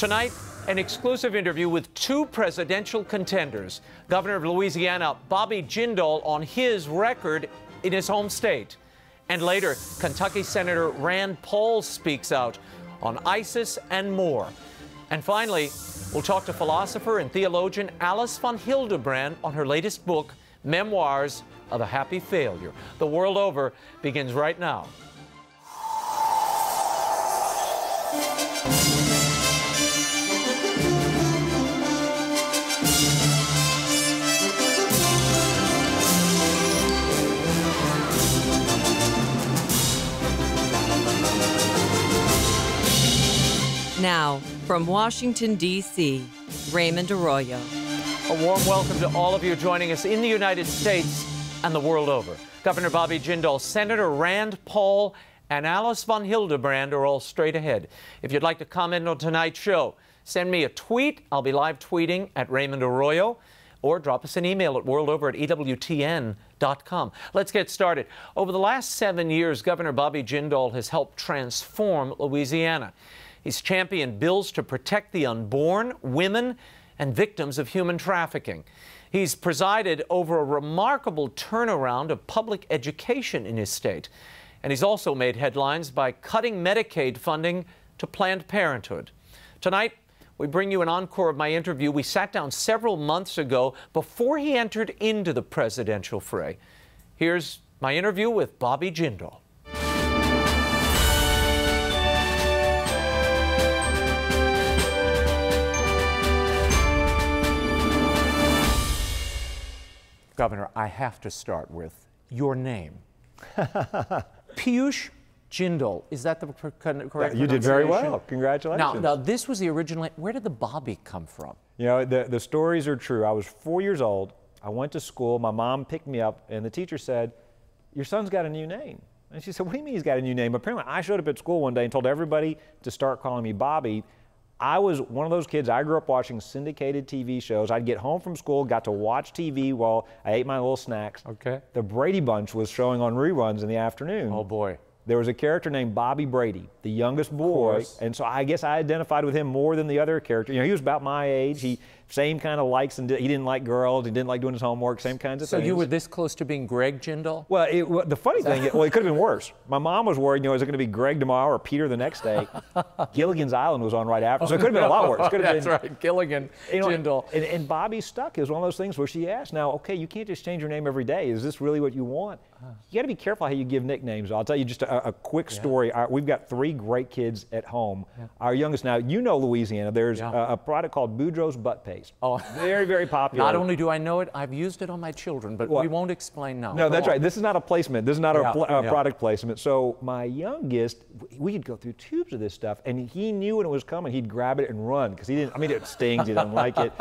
Tonight, an exclusive interview with two presidential contenders. Governor of Louisiana, Bobby Jindal, on his record in his home state. And later, Kentucky Senator Rand Paul speaks out on ISIS and more. And finally, we'll talk to philosopher and theologian Alice von Hildebrand on her latest book, Memoirs of a Happy Failure. The World Over begins right now. Now, from Washington, D.C., Raymond Arroyo. A warm welcome to all of you joining us in the United States and the world over. Governor Bobby Jindal, Senator Rand Paul, and Alice von Hildebrand are all straight ahead. If you'd like to comment on tonight's show, send me a tweet. I'll be live tweeting at Raymond Arroyo, or drop us an email at worldover@EWTN.com. Let's get started. Over the last 7 years, Governor Bobby Jindal has helped transform Louisiana. He's championed bills to protect the unborn, women, and victims of human trafficking. He's presided over a remarkable turnaround of public education in his state. And he's also made headlines by cutting Medicaid funding to Planned Parenthood. Tonight, we bring you an encore of my interview we sat down several months ago before he entered into the presidential fray. Here's my interview with Bobby Jindal. Governor, I have to start with your name. Piyush Jindal. Is that the correct pronunciation? You did very well. Congratulations. Now, this was the original. Where did the Bobby come from? You know, the stories are true. I was 4 years old. I went to school. My mom picked me up, and the teacher said, "Your son's got a new name." And she said, "What do you mean he's got a new name?" Apparently, I showed up at school one day and told everybody to start calling me Bobby. I was one of those kids. I grew up watching syndicated TV shows. I'd get home from school, got to watch TV while I ate my little snacks. Okay. The Brady Bunch was showing on reruns in the afternoon. Oh, boy. There was a character named Bobby Brady, the youngest boy, and so I guess I identified with him more than the other character. You know, he was about my age. Same kind of likes, and he didn't like girls. He didn't like doing his homework. Same kinds of things. So you were this close to being Greg Jindal? Well, the funny thing, it could have been worse. My mom was worried, you know, is it going to be Greg tomorrow or Peter the next day? Gilligan's Island was on right after, so it could have been a lot worse. That's right, Gilligan, Jindal. And Bobby stuck. It was one of those things where she asked, now, okay, you can't just change your name every day. Is this really what you want? You got to be careful how you give nicknames. I'll tell you just a quick story. We've got 3 great kids at home. Our youngest, now, you know Louisiana. There's a product called Boudreaux's Butt Paste. Oh. Very, very popular. Not only do I know it, I've used it on my children, but we won't explain now. No, that's right. This is not a placement. This is not a product placement. So my youngest, we could go through tubes of this stuff, and he knew when it was coming, he'd grab it and run, because he didn't, I mean, it stings, he doesn't like it.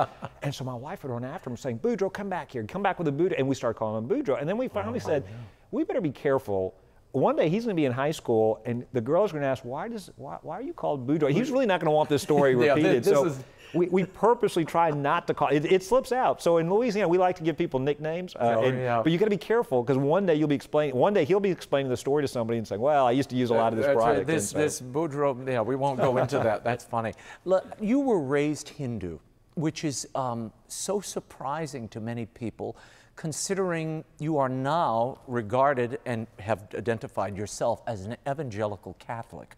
And so my wife would run after him saying, "Boudreaux, come back here. Come back with a Boudreaux." And we started calling him Boudreaux. And then we finally said, we better be careful. One day he's going to be in high school, and the girls are going to ask, why are you called Boudreaux? He's really not going to want this story repeated. We purposely try not to call it. It slips out. So in Louisiana, we like to give people nicknames, but you got to be careful, because one day he'll be explaining the story to somebody and saying, "Well, I used to use a lot of this product." Right. This Boudreaux, we won't go into that. That's funny. Look, you were raised Hindu, which is so surprising to many people, considering you are now regarded and have identified yourself as an evangelical Catholic.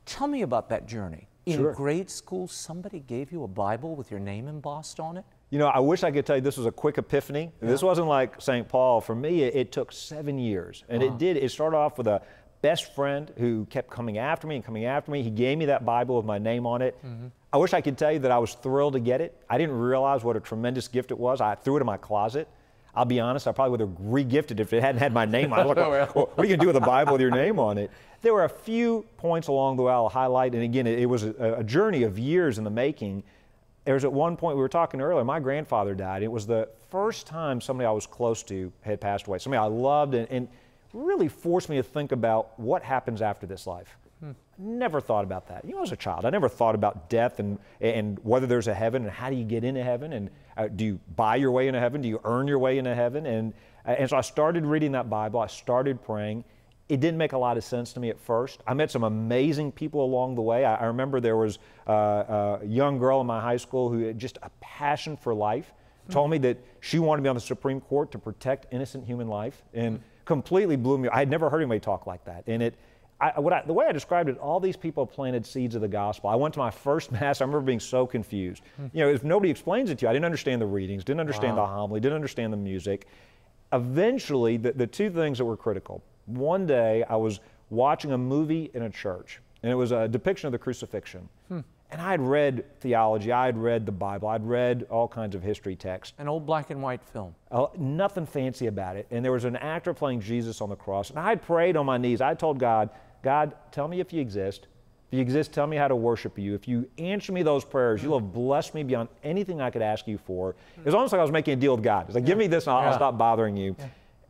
Tell me about that journey. In grade school, somebody gave you a Bible with your name embossed on it? You know, I wish I could tell you this was a quick epiphany. This wasn't like St. Paul. For me, it took 7 years. And it started off with a best friend who kept coming after me and coming after me. He gave me that Bible with my name on it. I wish I could tell you that I was thrilled to get it. I didn't realize what a tremendous gift it was. I threw it in my closet. I'll be honest, I probably would have re-gifted it if it hadn't had my name on it. Like, what are you going to do with a Bible with your name on it? There were a few points along the way I'll highlight, and again, it was a journey of years in the making. There was at one point, we were talking earlier, my grandfather died. It was the first time somebody I was close to had passed away, somebody I loved, and really forced me to think about what happens after this life. Never thought about that. You know, as a child, I never thought about death and whether there's a heaven and how do you get into heaven, and do you buy your way into heaven? Do you earn your way into heaven? And so I started reading that Bible. I started praying. It didn't make a lot of sense to me at first. I met some amazing people along the way. I remember there was a young girl in my high school who had just a passion for life, told me that she wanted to be on the Supreme Court to protect innocent human life, and completely blew me. I had never heard anybody talk like that. And the way I described it, all these people planted seeds of the gospel. I went to my first Mass. I remember being so confused. You know, if nobody explains it to you, I didn't understand the readings, didn't understand the homily, didn't understand the music. Eventually, the two things that were critical. One day, I was watching a movie in a church, and it was a depiction of the crucifixion. And I had read theology, I had read the Bible, I'd read all kinds of history texts. An old black and white film. Nothing fancy about it. And there was an actor playing Jesus on the cross. And I had prayed on my knees. I told God, God, tell me if you exist. If you exist, tell me how to worship you. If you answer me those prayers, you'll have blessed me beyond anything I could ask you for. It was almost like I was making a deal with God. It's like, give me this and I'll stop bothering you.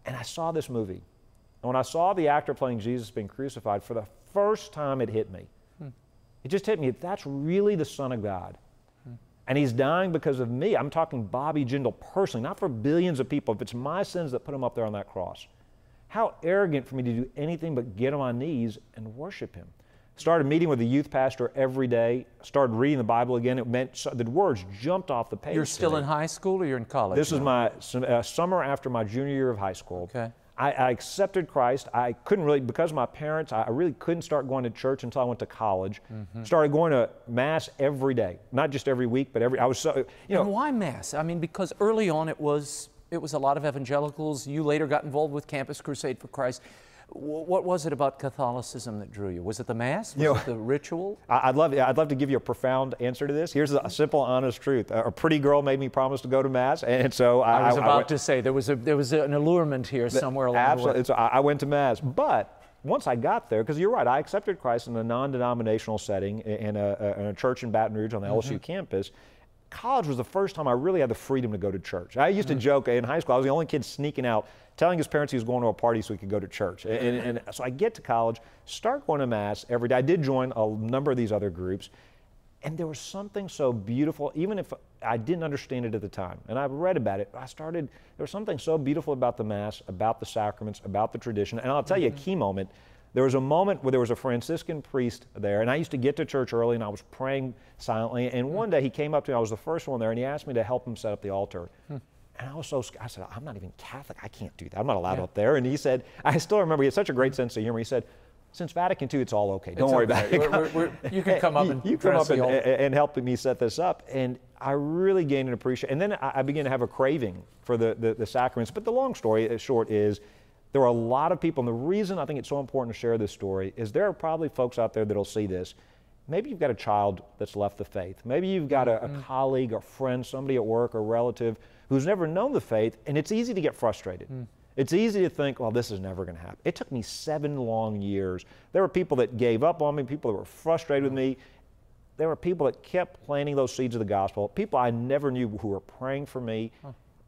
And I saw this movie. And when I saw the actor playing Jesus being crucified, for the first time it hit me. It just hit me, that's really the Son of God. And he's dying because of me. I'm talking Bobby Jindal personally, not for billions of people. If it's my sins that put him up there on that cross. How arrogant for me to do anything but get on my knees and worship him. Started meeting with the youth pastor every day, started reading the Bible again. It meant the words jumped off the page. You're still in high school or you're in college? This is my summer after my junior year of high school. Okay. I accepted Christ. I couldn't really, because of my parents, I really couldn't start going to church until I went to college. Started going to Mass every day, not just every week, but every, I was so, you know. And why Mass? I mean, because early on it was a lot of evangelicals. You later got involved with Campus Crusade for Christ. What was it about Catholicism that drew you? Was it the Mass? Was it the ritual? I'd love to give you a profound answer to this. Here's a simple, honest truth. A pretty girl made me promise to go to Mass, and so I was about to say there was an allurement here somewhere along the way. So I went to Mass, but once I got there, because you're right, I accepted Christ in a non-denominational setting in a church in Baton Rouge on the LSU campus. College was the first time I really had the freedom to go to church. I used to joke in high school, I was the only kid sneaking out, telling his parents he was going to a party so he could go to church. And so I get to college, start going to Mass every day. I did join a number of these other groups, and there was something so beautiful, even if I didn't understand it at the time. And I read about it, there was something so beautiful about the Mass, about the sacraments, about the tradition. And I'll tell you a key moment. There was a moment where there was a Franciscan priest there, and I used to get to church early, and I was praying silently, and one day he came up to me, I was the first one there, and he asked me to help him set up the altar. And I was so scared. I said, I'm not even Catholic, I can't do that, I'm not allowed up there. And he said, I still remember, he had such a great sense of humor, he said, since Vatican II, it's all okay, don't worry about it. You can come up and you come up and help me set this up. And I really gained an appreciation, and then I began to have a craving for the sacraments. But the long story short is, there are a lot of people, and the reason I think it's so important to share this story is there are probably folks out there that'll see this. Maybe you've got a child that's left the faith. Maybe you've got a colleague, a friend, somebody at work, a relative who's never known the faith, and it's easy to get frustrated. It's easy to think, well, this is never going to happen. It took me 7 long years. There were people that gave up on me, people that were frustrated with me. There were people that kept planting those seeds of the gospel, people I never knew who were praying for me.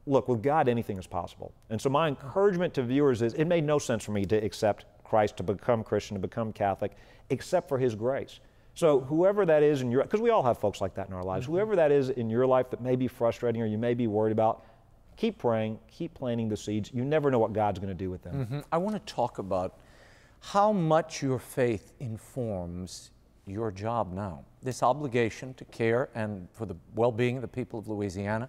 Look, with God, anything is possible. And so my encouragement to viewers is, it made no sense for me to accept Christ, to become Christian, to become Catholic, except for His grace. So whoever that is in your, because we all have folks like that in our lives, whoever that is in your life that may be frustrating or you may be worried about, keep praying, keep planting the seeds. You never know what God's going to do with them. I want to talk about how much your faith informs your job now. This obligation to care and for the well-being of the people of Louisiana.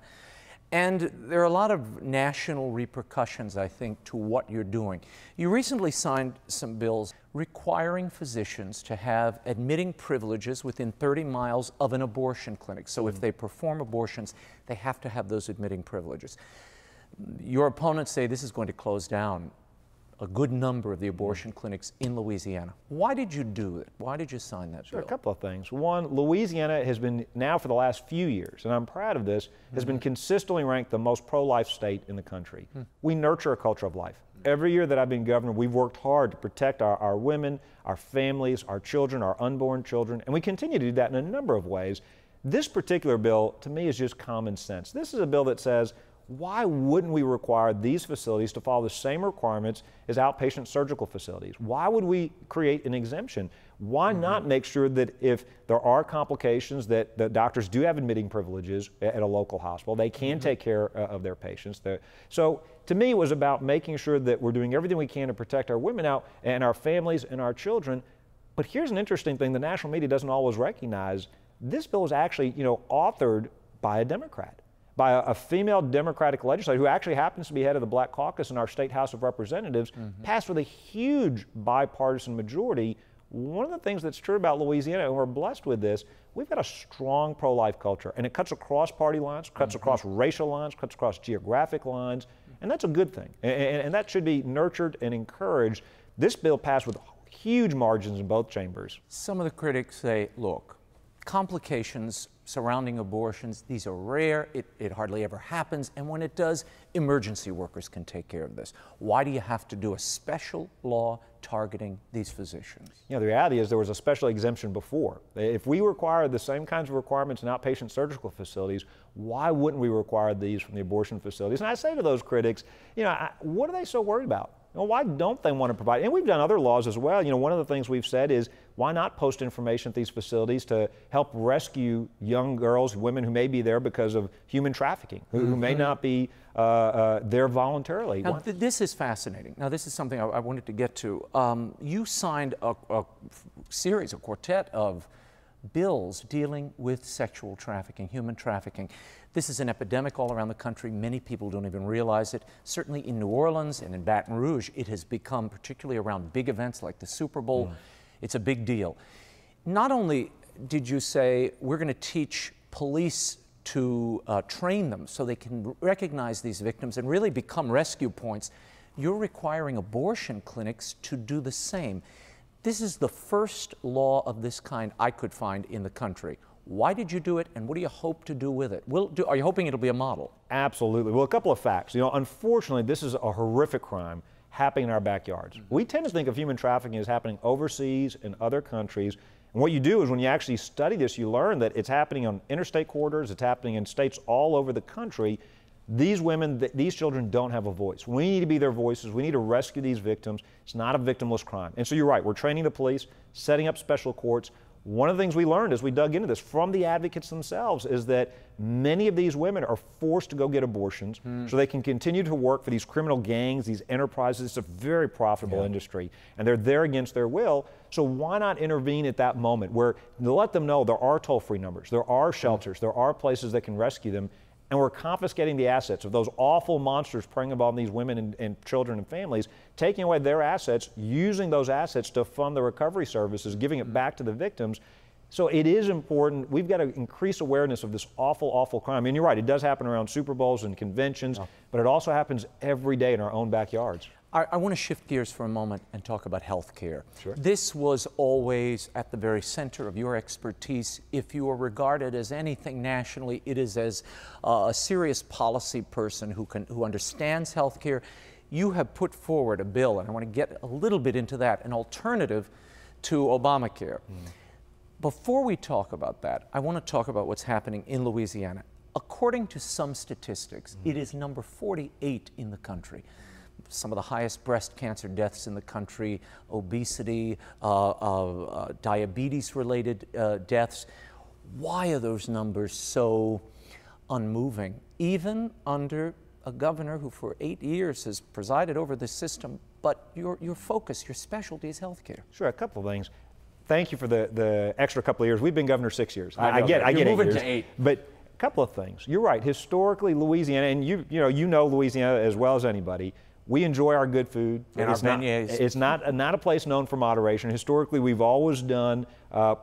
And there are a lot of national repercussions, I think, to what you're doing. You recently signed some bills requiring physicians to have admitting privileges within 30 miles of an abortion clinic. So if they perform abortions, they have to have those admitting privileges. Your opponents say this is going to close down a good number of the abortion clinics in Louisiana. Why did you do it? Why did you sign that bill? A couple of things. One, Louisiana has been, now for the last few years, and I'm proud of this, has been consistently ranked the most pro-life state in the country. We nurture a culture of life. Every year that I've been governor, we've worked hard to protect our women, our families, our children, our unborn children, and we continue to do that in a number of ways. This particular bill, to me, is just common sense. This is a bill that says, why wouldn't we require these facilities to follow the same requirements as outpatient surgical facilities? Why would we create an exemption? Why not make sure that if there are complications, that the doctors do have admitting privileges at a local hospital, they can take care of their patients. So to me, it was about making sure that we're doing everything we can to protect our women out and our families and our children. But here's an interesting thing the national media doesn't always recognize. This bill was actually, authored by a Democrat, by a female Democratic legislator who actually happens to be head of the Black Caucus in our state House of Representatives, passed with a huge bipartisan majority. One of the things that's true about Louisiana, and we're blessed with this, we've got a strong pro-life culture, and it cuts across party lines, cuts across racial lines, cuts across geographic lines, and that's a good thing. And that should be nurtured and encouraged. This bill passed with huge margins in both chambers. Some of the critics say, look, complications surrounding abortions, these are rare, it hardly ever happens, and when it does, emergency workers can take care of this. Why do you have to do a special law targeting these physicians? The reality is there was a special exemption before. If we require the same kinds of requirements in outpatient surgical facilities, why wouldn't we require these from the abortion facilities? And I say to those critics, what are they so worried about? Why don't they want to provide? And we've done other laws as well. One of the things we've said is, why not post information at these facilities to help rescue young girls, women who may be there because of human trafficking, who may not be there voluntarily. Now, this is fascinating. Now, this is something I wanted to get to. You signed a series, a quartet of bills dealing with sexual trafficking, human trafficking. This is an epidemic all around the country. Many people don't even realize it. Certainly in New Orleans and in Baton Rouge, it has become, particularly around big events like the Super Bowl, it's a big deal. Not only did you say, we're going to teach police to train them so they can recognize these victims and really become rescue points, you're requiring abortion clinics to do the same. This is the first law of this kind I could find in the country. Why did you do it, and what do you hope to do with it? Are you hoping it'll be a model? Absolutely. Well, a couple of facts. Unfortunately, this is a horrific crime happening in our backyards. We tend to think of human trafficking as happening overseas in other countries. And what you do is, when you actually study this, you learn that it's happening on interstate corridors, it's happening in states all over the country. These women, these children don't have a voice. We need to be their voices. We need to rescue these victims. It's not a victimless crime. And so you're right, we're training the police, setting up special courts. One of the things we learned as we dug into this from the advocates themselves is that many of these women are forced to go get abortions so they can continue to work for these criminal gangs, these enterprises. It's a very profitable industry, and they're there against their will. So why not intervene at that moment where to let them know there are toll-free numbers, there are shelters, there are places that can rescue them, and we're confiscating the assets of those awful monsters preying upon these women and children and families, taking away their assets, using those assets to fund the recovery services, giving it back to the victims. So it is important. We've got to increase awareness of this awful, awful crime. And you're right, it does happen around Super Bowls and conventions, but it also happens every day in our own backyards. I want to shift gears for a moment and talk about health care. Sure. This was always at the very center of your expertise. If you are regarded as anything nationally, it is as a serious policy person who understands health care. You have put forward a bill, and I want to get a little bit into that, an alternative to Obamacare. Before we talk about that, I want to talk about what's happening in Louisiana. According to some statistics, it is number 48 in the country. Some of the highest breast cancer deaths in the country, obesity, diabetes-related deaths. Why are those numbers so unmoving, even under a governor who for 8 years has presided over this system, but your focus, your specialty is healthcare? Sure, a couple of things. Thank you for the extra couple of years. We've been governor 6 years. I get You're 8 moving years. to 8. But a couple of things. You're right. Historically, Louisiana, and you know Louisiana as well as anybody, we enjoy our good food. And our beignets. It's not a place known for moderation. Historically, we've always done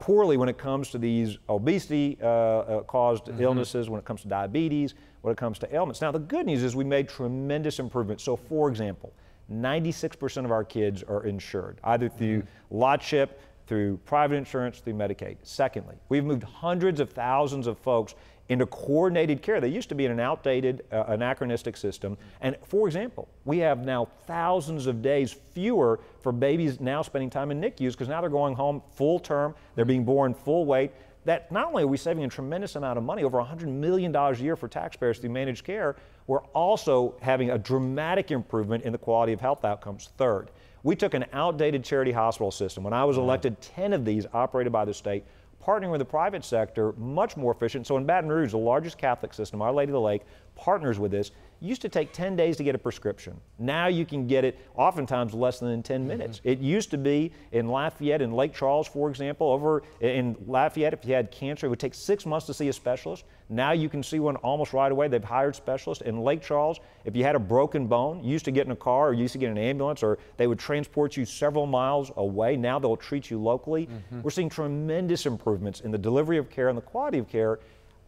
poorly when it comes to these obesity-caused illnesses, when it comes to diabetes, when it comes to ailments. Now, the good news is we made tremendous improvements. So, for example, 96% of our kids are insured, either through lodship, through private insurance, through Medicaid. Secondly, we've moved hundreds of thousands of folks into coordinated care. They used to be in an outdated, anachronistic system. And for example, we have now thousands of days fewer for babies now spending time in NICUs because now they're going home full term, they're being born full weight. That not only are we saving a tremendous amount of money, over $100 million a year for taxpayers through managed care, we're also having a dramatic improvement in the quality of health outcomes. Third, We took an outdated charity hospital system. When I was elected, 10 of these operated by the state, partnering with the private sector, much more efficient. So in Baton Rouge, the largest Catholic system, Our Lady of the Lake, partners with this. Used to take 10 days to get a prescription. Now you can get it oftentimes less than in 10 minutes. It used to be in Lafayette and Lake Charles, for example. Over in Lafayette, if you had cancer, it would take 6 months to see a specialist. Now you can see one almost right away. They've hired specialists. In Lake Charles, if you had a broken bone, you used to get in a car or you used to get an ambulance, or they would transport you several miles away. Now they'll treat you locally. We're seeing tremendous improvements in the delivery of care and the quality of care.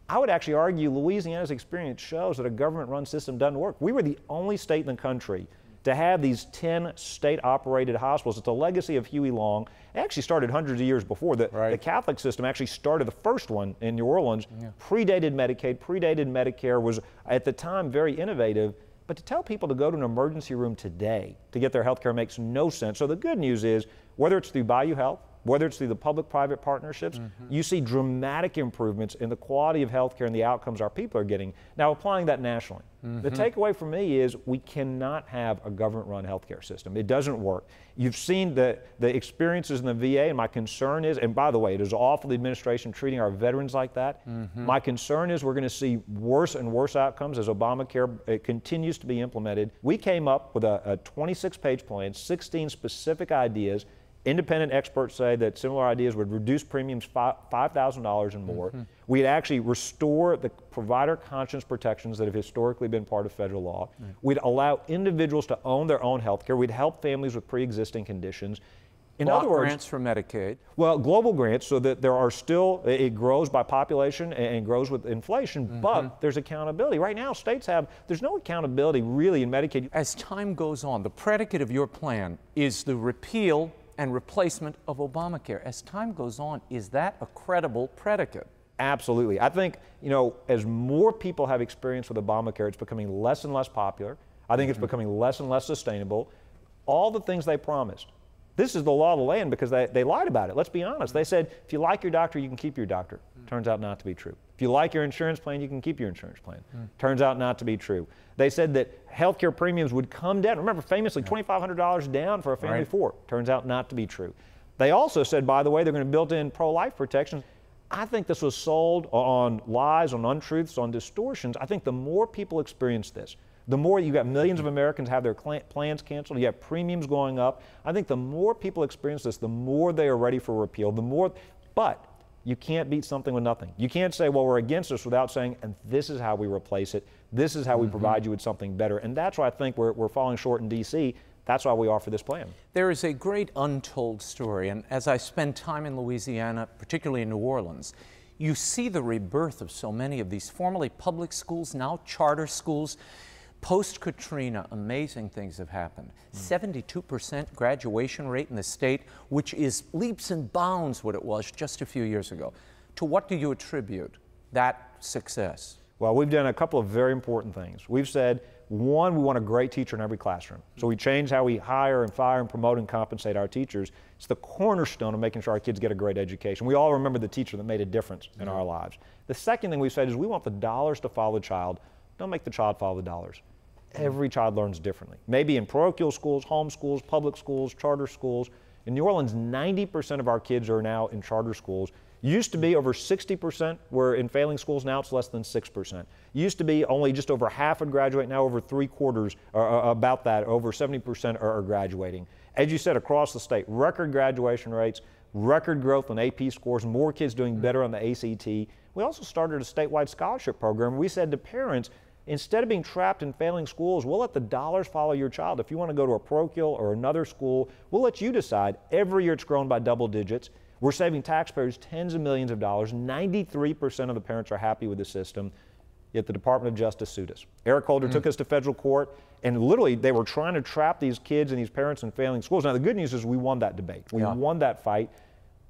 I would actually argue Louisiana's experience shows that a government-run system doesn't work. We were the only state in the country to have these 10 state-operated hospitals. It's a legacy of Huey Long. It actually started hundreds of years before. The Catholic system actually started the first one in New Orleans, predated Medicaid, predated Medicare, was at the time very innovative. But to tell people to go to an emergency room today to get their health care makes no sense. So the good news is, whether it's through Bayou Health, whether it's through the public-private partnerships, you see dramatic improvements in the quality of health care and the outcomes our people are getting. Now, applying that nationally, the takeaway for me is we cannot have a government-run health care system. It doesn't work. You've seen the experiences in the VA, and my concern is, and by the way, it is awful the administration treating our veterans like that. My concern is we're going to see worse and worse outcomes as Obamacare continues to be implemented. We came up with a 26-page plan, 16 specific ideas. Independent experts say that similar ideas would reduce premiums $5,000 and more. We'd actually restore the provider conscience protections that have historically been part of federal law. We'd allow individuals to own their own health care. We'd help families with pre-existing conditions. In Block other words, grants for Medicaid. Well, global grants, so that there are still, it grows by population and grows with inflation, but there's accountability. Right now, states there's no accountability really in Medicaid. As time goes on, the predicate of your plan is the repeal and replacement of Obamacare. As time goes on, is that a credible predicate? Absolutely. I think, as more people have experience with Obamacare, it's becoming less and less popular. I think it's becoming less and less sustainable. All the things they promised. This is the law of the land because they lied about it. Let's be honest. They said, if you like your doctor, you can keep your doctor. Turns out not to be true. If you like your insurance plan, you can keep your insurance plan. Turns out not to be true. They said that healthcare premiums would come down. Remember, famously, $2,500 down for a family of 4. Turns out not to be true. They also said, by the way, they're going to build in pro-life protections. I think this was sold on lies, on untruths, on distortions. I think the more people experience this, the more you got millions of Americans have their plans canceled, you have premiums going up. I think the more people experience this, the more they are ready for repeal, but you can't beat something with nothing. You can't say, well, we're against this without saying, and this is how we replace it. This is how we provide you with something better. And that's why I think we're falling short in D.C. That's why we offer this plan. There is a great untold story, and as I spend time in Louisiana, particularly in New Orleans, you see the rebirth of so many of these formerly public schools, now charter schools. Post-Katrina, amazing things have happened. 72% graduation rate in the state, which is leaps and bounds what it was just a few years ago. To what do you attribute that success? Well, we've done a couple of very important things. We've said, one, we want a great teacher in every classroom. So we changed how we hire and fire and promote and compensate our teachers. It's the cornerstone of making sure our kids get a great education. We all remember the teacher that made a difference in our lives. The second thing we've said is we want the dollars to follow the child. Don't make the child follow the dollars. Every child learns differently. Maybe in parochial schools, home schools, public schools, charter schools. In New Orleans, 90% of our kids are now in charter schools. Used to be over 60% were in failing schools, now it's less than 6%. Used to be only just over half would graduate, now over 3/4, about that, over 70% are graduating. As you said, across the state, record graduation rates, record growth in AP scores, more kids doing better on the ACT. We also started a statewide scholarship program. We said to parents, instead of being trapped in failing schools, we'll let the dollars follow your child. If you want to go to a parochial or another school, we'll let you decide. Every year it's grown by double digits. We're saving taxpayers tens of millions of dollars. 93% of the parents are happy with the system, yet the Department of Justice sued us. Eric Holder took us to federal court, and literally they were trying to trap these kids and these parents in failing schools. Now the good news is we won that debate. We won that fight.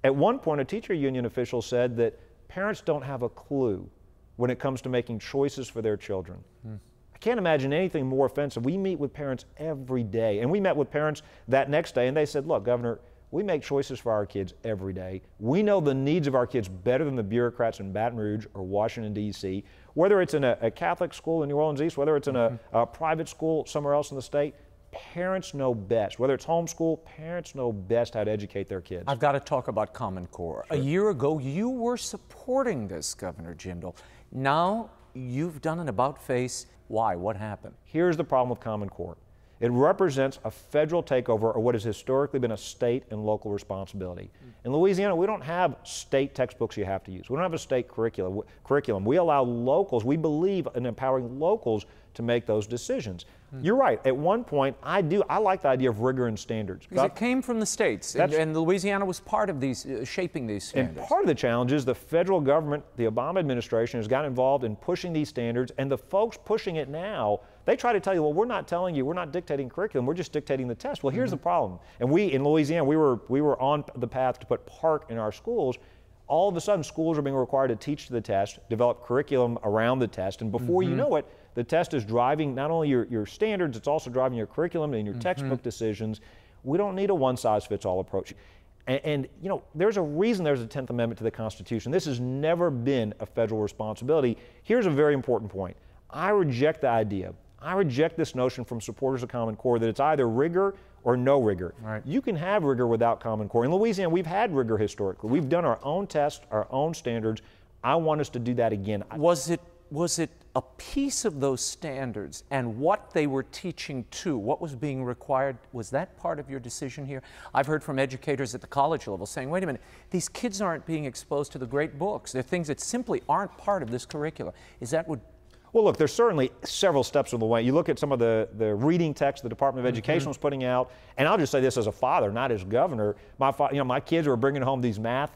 At one point, a teacher union official said that parents don't have a clue when it comes to making choices for their children. I can't imagine anything more offensive. We meet with parents every day, and we met with parents that next day, and they said, look, Governor, we make choices for our kids every day. We know the needs of our kids better than the bureaucrats in Baton Rouge or Washington, D.C. Whether it's in a Catholic school in New Orleans East, whether it's in a private school somewhere else in the state, parents know best. Whether it's homeschool, parents know best how to educate their kids. I've got to talk about Common Core. Sure. A year ago, you were supporting this, Governor Jindal. Now, you've done an about-face. Why? What happened? Here's the problem with Common Core. It represents a federal takeover of what has historically been a state and local responsibility. In Louisiana, we don't have state textbooks you have to use. We don't have a state curriculum. We allow locals, we believe in empowering locals to make those decisions. You're right. At one point, I like the idea of rigor and standards. Because it came from the states, and Louisiana was part of these, shaping these standards. And part of the challenge is the federal government, the Obama administration, has gotten involved in pushing these standards, and the folks pushing it now, they try to tell you, well, we're not telling you, we're not dictating curriculum, we're just dictating the test. Well, here's the problem. And we, in Louisiana, we were on the path to put PARC in our schools. All of a sudden, schools are being required to teach to the test, develop curriculum around the test, and before you know it, the test is driving not only your standards, it's also driving your curriculum and your textbook decisions. We don't need a one-size-fits-all approach. And you know, there's a reason there's a 10th Amendment to the Constitution. This has never been a federal responsibility. Here's a very important point. I reject the idea. I reject this notion from supporters of Common Core that it's either rigor or no rigor. Right. You can have rigor without Common Core. In Louisiana, we've had rigor historically. We've done our own tests, our own standards. I want us to do that again. Was it a piece of those standards and what they were teaching too, what was being required, was that part of your decision here? I've heard from educators at the college level saying, wait a minute, these kids aren't being exposed to the great books. They're things that simply aren't part of this curriculum. Is that what? Well, look, there's certainly several steps on the way. You look at some of the reading text the Department of Education was putting out, and I'll just say this as a father, not as governor. My kids were bringing home these math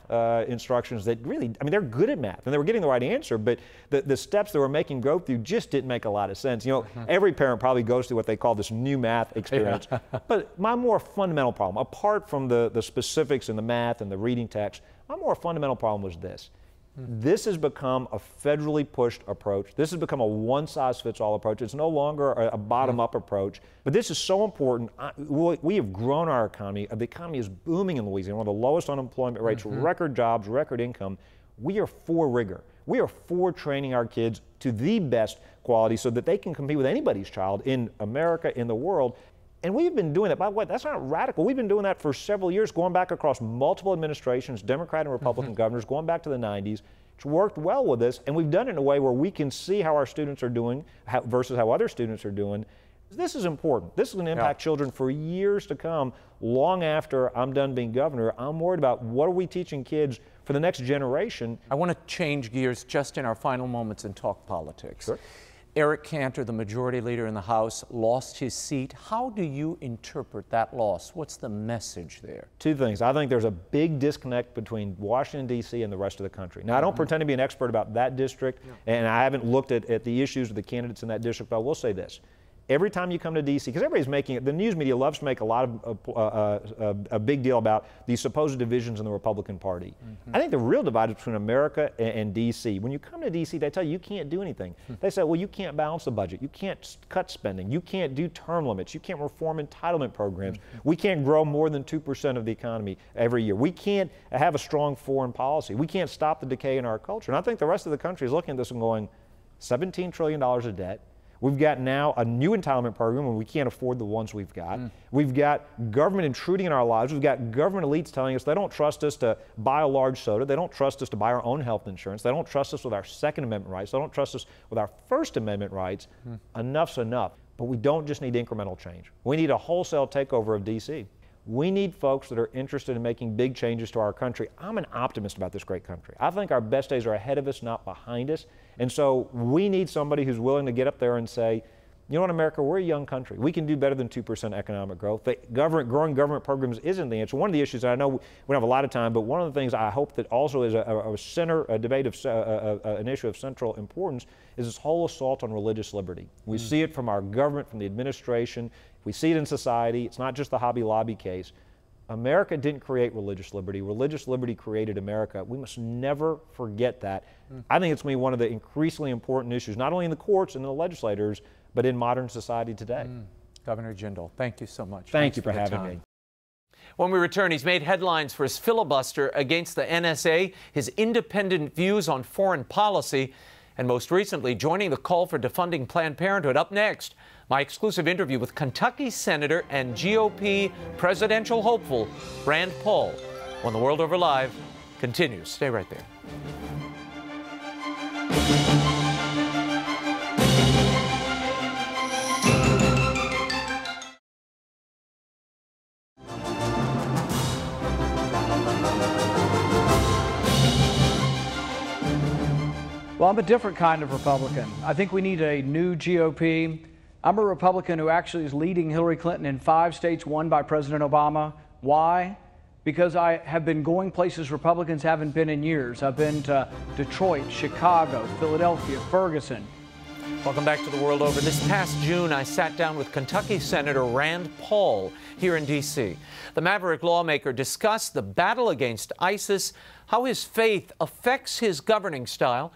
instructions that really, I mean, they're good at math, and they were getting the right answer, but the steps they were making go through just didn't make a lot of sense. You know, every parent probably goes through what they call this new math experience. But my more fundamental problem, apart from the specifics in the math and the reading text, my more fundamental problem was this. This has become a federally pushed approach. This has become a one-size-fits-all approach. It's no longer a bottom-up approach. But this is so important. We have grown our economy. The economy is booming in Louisiana, one of the lowest unemployment rates, record jobs, record income. We are for rigor. We are for training our kids to the best quality so that they can compete with anybody's child in America, in the world. And we've been doing that. By the way, that's not radical. We've been doing that for several years, going back across multiple administrations, Democrat and Republican governors, going back to the 90s. It's worked well with us, and we've done it in a way where we can see how our students are doing versus how other students are doing. This is important. This is going to impact children for years to come. Long after I'm done being governor, I'm worried about what are we teaching kids for the next generation. I want to change gears just in our final moments and talk politics. Sure. Eric Cantor, the majority leader in the House, lost his seat. How do you interpret that loss? What's the message there? Two things. I think there's a big disconnect between Washington, D.C. and the rest of the country. Now, I don't pretend to be an expert about that district, and I haven't looked at the issues of the candidates in that district, but I will say this. Every time you come to D.C., because everybody's making it, the news media loves to make a lot of a big deal about these supposed divisions in the Republican Party. I think the real divide is between America and D.C. When you come to D.C., they tell you can't do anything. They say, well, you can't balance the budget. You can't cut spending. You can't do term limits. You can't reform entitlement programs. We can't grow more than 2% of the economy every year. We can't have a strong foreign policy. We can't stop the decay in our culture. And I think the rest of the country is looking at this and going, $17 trillion of debt. We've got now a new entitlement program when we can't afford the ones we've got. We've got government intruding in our lives. We've got government elites telling us they don't trust us to buy a large soda. They don't trust us to buy our own health insurance. They don't trust us with our Second Amendment rights. They don't trust us with our First Amendment rights. Enough's enough. But we don't just need incremental change. We need a wholesale takeover of D.C. We need folks that are interested in making big changes to our country. I'm an optimist about this great country. I think our best days are ahead of us, not behind us. And so we need somebody who's willing to get up there and say, you know what, America, we're a young country. We can do better than 2% economic growth. Growing government programs isn't the answer. One of the issues, and I know we don't have a lot of time, but one of the things I hope that also is a debate of an issue of central importance is this whole assault on religious liberty. We see it from our government, from the administration. We see it in society. It's not just the Hobby Lobby case. America didn't create religious liberty. Religious liberty created America. We must never forget that. I think it's going to be one of the increasingly important issues, not only in the courts and the legislators, but in modern society today. Governor Jindal, thank you so much. Thank you for having me. When we return, he's made headlines for his filibuster against the NSA, his independent views on foreign policy, and most recently joining the call for defunding Planned Parenthood. Up next, my exclusive interview with Kentucky Senator and GOP presidential hopeful Rand Paul, when The World Over Live continues. Stay right there. Well, I'm a different kind of Republican. I think we need a new GOP. I'm a Republican who actually is leading Hillary Clinton in 5 states won by President Obama. Why? Because I have been going places Republicans haven't been in years. I've been to Detroit, Chicago, Philadelphia, Ferguson. Welcome back to The World Over. This past June, I sat down with Kentucky Senator Rand Paul here in D.C. The maverick lawmaker discussed the battle against ISIS, how his faith affects his governing style,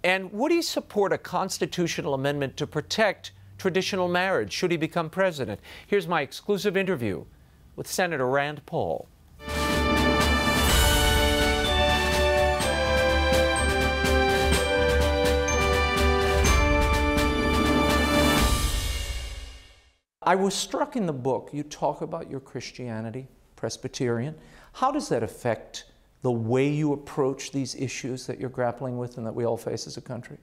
and would he support a constitutional amendment to protect traditional marriage should he become president? Here's my exclusive interview with Senator Rand Paul. I was struck in the book, you talk about your Christianity, Presbyterian. How does that affect the way you approach these issues that you're grappling with and that we all face as a country?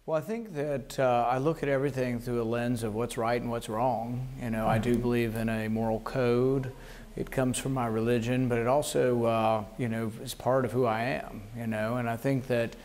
Well, I think that I look at everything through a lens of what's right and what's wrong. You know, I do believe in a moral code. It comes from my religion, but it also, you know, is part of who I am, you know, and I think that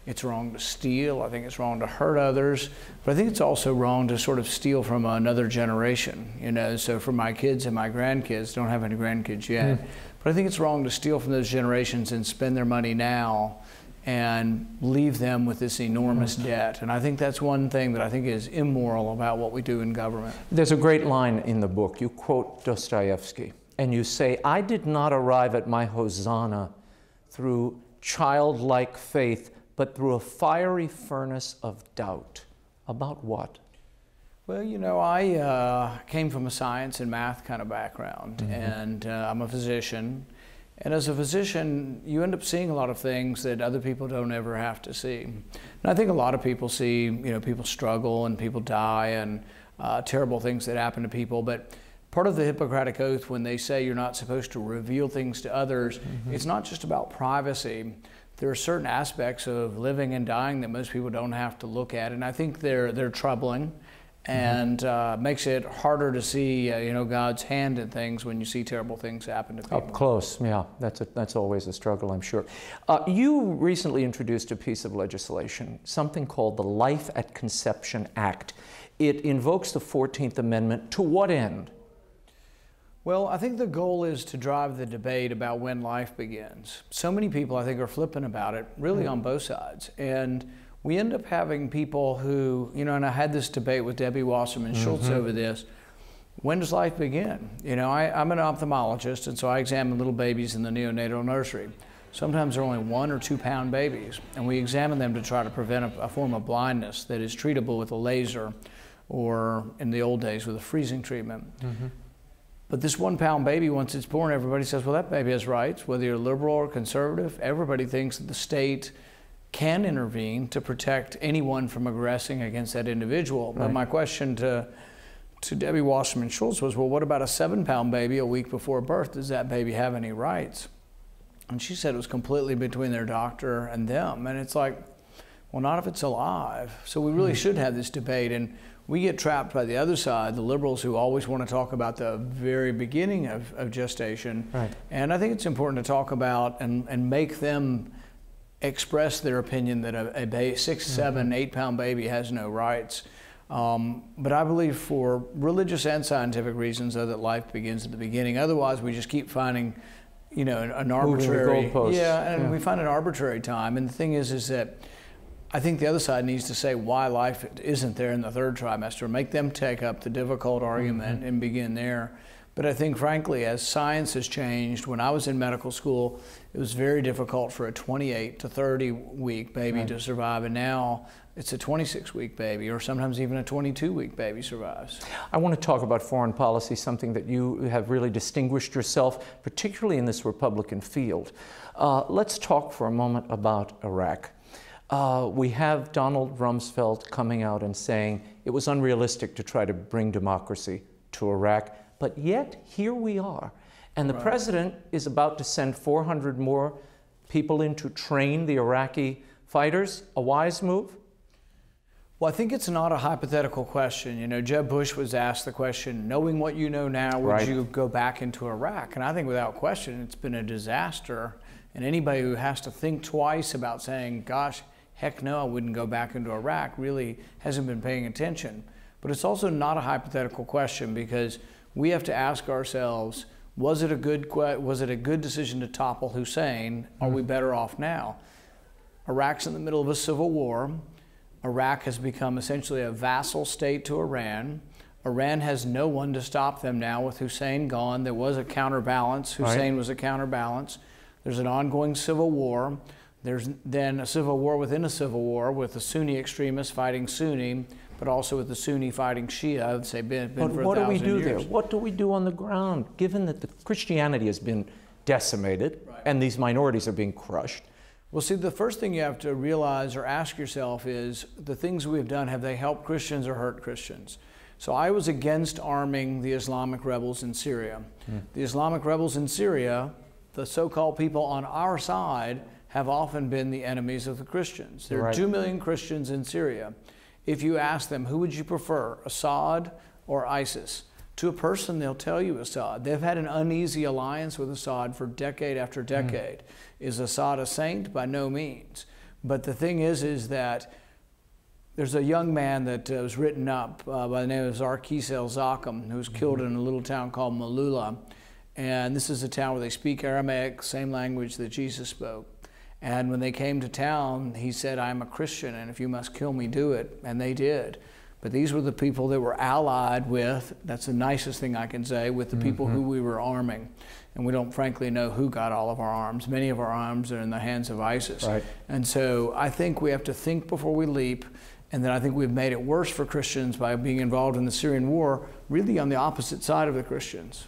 it's wrong to steal. I think it's wrong to hurt others, but I think it's also wrong to sort of steal from another generation, you know, so for my kids and my grandkids, don't have any grandkids yet, but I think it's wrong to steal from those generations and spend their money now and leave them with this enormous debt. And I think that's one thing that I think is immoral about what we do in government. There's a great line in the book. You quote Dostoevsky, and you say, "I did not arrive at my Hosanna through childlike faith, but through a fiery furnace of doubt." About what? Well, you know, I came from a science and math kind of background, and I'm a physician. And as a physician, you end up seeing a lot of things that other people don't ever have to see. And I think a lot of people see, you know, people struggle and people die and terrible things that happen to people. But part of the Hippocratic Oath, when they say you're not supposed to reveal things to others, it's not just about privacy. There are certain aspects of living and dying that most people don't have to look at, and I think they're troubling, and makes it harder to see, you know, God's hand in things when you see terrible things happen to people. Up close, yeah. That's always a struggle, I'm sure. You recently introduced a piece of legislation, something called the Life at Conception Act. It invokes the 14th Amendment. To what end? Well, I think the goal is to drive the debate about when life begins. So many people, I think, are flippant about it, really on both sides. And we end up having people who, you know, and I had this debate with Debbie Wasserman Schultz over this. When does life begin? You know, I'm an ophthalmologist, and so I examine little babies in the neonatal nursery. Sometimes they're only 1 or 2 pound babies, and we examine them to try to prevent a form of blindness that is treatable with a laser or, in the old days, with a freezing treatment. But this 1 pound baby, once it's born, everybody says, well, that baby has rights. Whether you're liberal or conservative, everybody thinks that the state can intervene to protect anyone from aggressing against that individual. Right. But my question to Debbie Wasserman Schultz was, well, what about a 7 pound baby a week before birth? Does that baby have any rights? And she said it was completely between their doctor and them. And it's like, well, not if it's alive. So we really should have this debate. And we get trapped by the other side, the liberals who always want to talk about the very beginning of gestation. Right. And I think it's important to talk about and make them express their opinion that a 6, 7, 8 pound baby has no rights. But I believe for religious and scientific reasons, though, that life begins at the beginning. Otherwise, we just keep finding, you know, an arbitrary, we find an arbitrary time. And the thing is that I think the other side needs to say why life isn't there in the 3rd trimester, make them take up the difficult argument and begin there. But I think, frankly, as science has changed, when I was in medical school, it was very difficult for a 28 to 30 week baby to survive, and now it's a 26-week baby, or sometimes even a 22-week baby survives. I want to talk about foreign policy, something that you have really distinguished yourself, particularly in this Republican field. Let's talk for a moment about Iraq. We have Donald Rumsfeld coming out and saying it was unrealistic to try to bring democracy to Iraq, but yet here we are. And the president is about to send 400 more people in to train the Iraqi fighters. A wise move? Well, I think it's not a hypothetical question. You know, Jeb Bush was asked the question, knowing what you know now, would you go back into Iraq? And I think without question, it's been a disaster. And anybody who has to think twice about saying, gosh, heck no, I wouldn't go back into Iraq, really hasn't been paying attention. But it's also not a hypothetical question, because we have to ask ourselves, was it a good decision to topple Hussein? Are we better off now? Iraq's in the middle of a civil war. Iraq has become essentially a vassal state to Iran. Iran has no one to stop them now. With Hussein gone, there was a counterbalance. Hussein was a counterbalance. There's an ongoing civil war. There's then a civil war within a civil war, with the Sunni extremists fighting Sunni, but also with the Sunni fighting Shia. They've been for 1,000 years. But what do we do there? What do we do on the ground, given that the Christianity has been decimated and these minorities are being crushed? Well, see, the first thing you have to realize or ask yourself is, the things we've done, have they helped Christians or hurt Christians? So I was against arming the Islamic rebels in Syria. The Islamic rebels in Syria, the so-called people on our side, have often been the enemies of the Christians. There are 2 million Christians in Syria. If you ask them, who would you prefer, Assad or ISIS? To a person, they'll tell you Assad. They've had an uneasy alliance with Assad for decade after decade. Is Assad a saint? By no means. But the thing is that there's a young man that was written up by the name of Zarkis el-Zakhem, who was killed in a little town called Malula. And this is a town where they speak Aramaic, same language that Jesus spoke. And when they came to town, he said, I'm a Christian, and if you must kill me, do it. And they did. But these were the people that were allied with, that's the nicest thing I can say, with the people who we were arming. And we don't frankly know who got all of our arms. Many of our arms are in the hands of ISIS. And so I think we have to think before we leap. And then I think we've made it worse for Christians by being involved in the Syrian war, really on the opposite side of the Christians.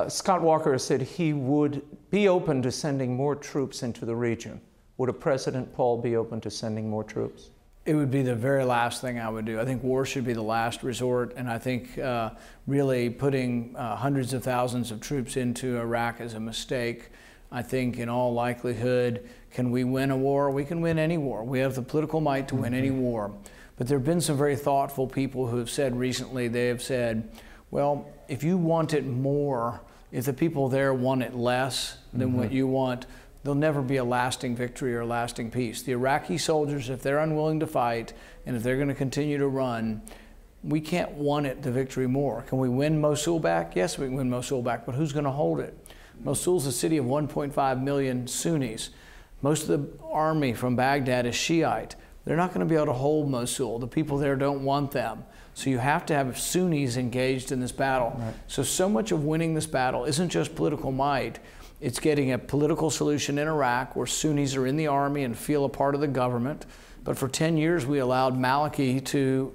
Scott Walker said he would be open to sending more troops into the region. Would a President Paul be open to sending more troops? It would be the very last thing I would do. I think war should be the last resort, and I think really putting hundreds of thousands of troops into Iraq is a mistake. I think in all likelihood, can we win a war? We can win any war. We have the political might to win any war. But there have been some very thoughtful people who have said recently, they have said, well, if you want it more, if the people there want it less than what you want, there'll never be a lasting victory or a lasting peace. The Iraqi soldiers, if they're unwilling to fight, and if they're going to continue to run, we can't want it, the victory, more. Can we win Mosul back? Yes, we can win Mosul back, but who's going to hold it? Mosul's a city of 1.5 million Sunnis. Most of the army from Baghdad is Shiite. They're not going to be able to hold Mosul. The people there don't want them. So you have to have Sunnis engaged in this battle. So much of winning this battle isn't just political might. It's getting a political solution in Iraq where Sunnis are in the army and feel a part of the government. But for 10 years, we allowed Maliki to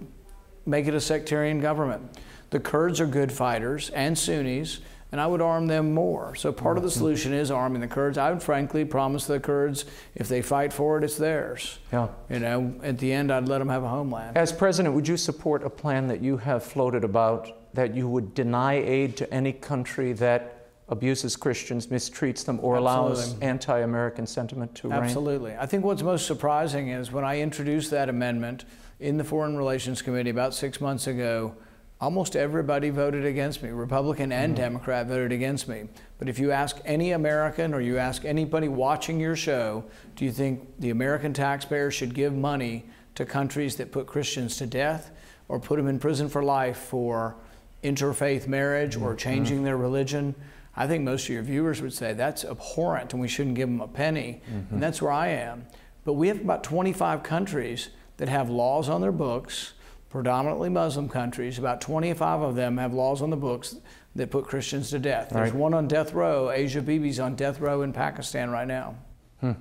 make it a sectarian government. The Kurds are good fighters and Sunnis, and I would arm them more. So part of the solution is arming the Kurds. I would frankly promise the Kurds, if they fight for it, it's theirs. You know, at the end, I'd let them have a homeland. As president, would you support a plan that you have floated about, that you would deny aid to any country that abuses Christians, mistreats them, or allows anti-American sentiment to reign? Absolutely. I think what's most surprising is when I introduced that amendment in the Foreign Relations Committee about 6 months ago, almost everybody voted against me. Republican and Democrat voted against me. But if you ask any American or you ask anybody watching your show, do you think the American taxpayer should give money to countries that put Christians to death or put them in prison for life for interfaith marriage or changing their religion? I think most of your viewers would say that's abhorrent and we shouldn't give them a penny. And that's where I am. But we have about 25 countries that have laws on their books, predominantly Muslim countries. About 25 of them have laws on the books that put Christians to death. There's one on death row. Asia Bibi's on death row in Pakistan right now.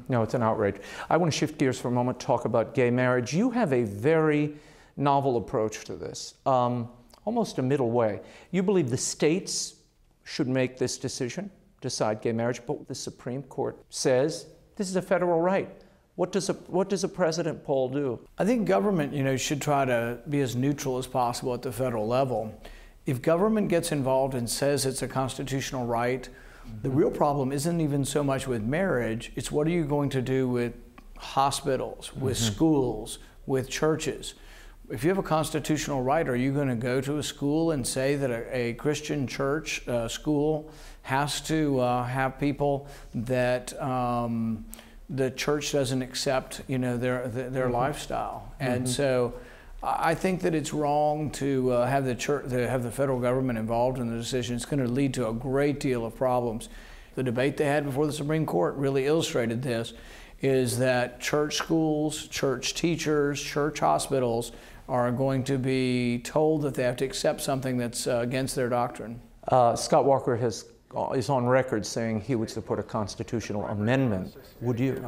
No, it's an outrage. I want to shift gears for a moment, talk about gay marriage. You have a very novel approach to this, almost a middle way. You believe the states should make this decision, decide gay marriage, but the Supreme Court says this is a federal right. What does a President Paul do? I think government, should try to be as neutral as possible at the federal level. If government gets involved and says it's a constitutional right, the real problem isn't even so much with marriage, it's what are you going to do with hospitals, with schools, with churches. If you have a constitutional right, are you going to go to a school and say that a Christian church school has to have people that the church doesn't accept, their lifestyle? And so I think that it's wrong to have the church, have the federal government involved in the decision. It's going to lead to a great deal of problems. The debate they had before the Supreme Court really illustrated this, is that church schools, church teachers, church hospitals are going to be told that they have to accept something that's against their doctrine. Scott Walker is on record saying he would support a constitutional amendment. Would you?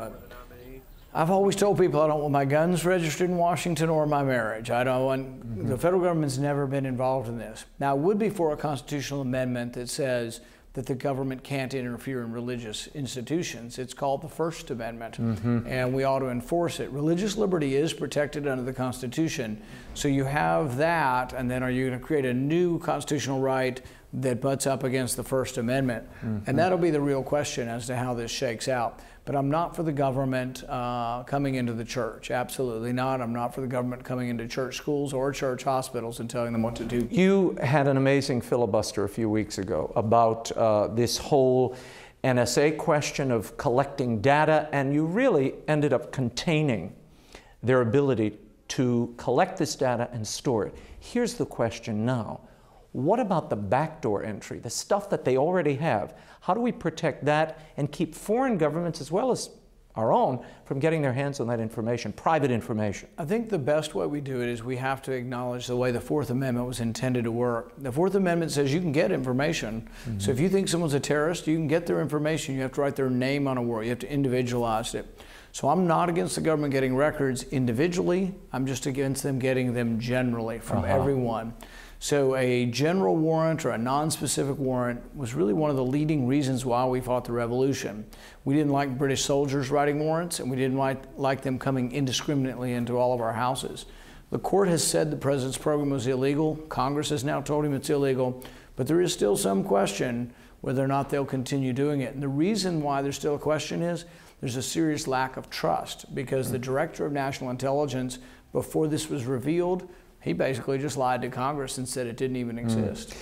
I've always told people I don't want my guns registered in Washington or my marriage. I don't want, the federal government's never been involved in this. Now, I would be for a constitutional amendment that says that the government can't interfere in religious institutions. It's called the First Amendment, and we ought to enforce it. Religious liberty is protected under the Constitution, so you have that, and then are you going to create a new constitutional right that butts up against the First Amendment? And that'll be the real question as to how this shakes out. But I'm not for the government coming into the church. Absolutely not. I'm not for the government coming into church schools or church hospitals and telling them what to do. You had an amazing filibuster a few weeks ago about this whole NSA question of collecting data, and you really ended up containing their ability to collect this data and store it. Here's the question now. What about the backdoor entry, the stuff that they already have? How do we protect that and keep foreign governments, as well as our own, from getting their hands on that information, private information? I think the best way we do it is we have to acknowledge the way the Fourth Amendment was intended to work. The Fourth Amendment says you can get information. So if you think someone's a terrorist, you can get their information. You have to write their name on a warrant. You have to individualize it. So I'm not against the government getting records individually. I'm just against them getting them generally from everyone. So a general warrant or a non-specific warrant was really one of the leading reasons why we fought the revolution. We didn't like British soldiers writing warrants, and we didn't like them coming indiscriminately into all of our houses. The court has said the president's program was illegal. Congress has now told him it's illegal, but there is still some question whether or not they'll continue doing it. And the reason why there's still a question is there's a serious lack of trust, because the director of national intelligence, before this was revealed, he basically just lied to Congress and said it didn't even exist.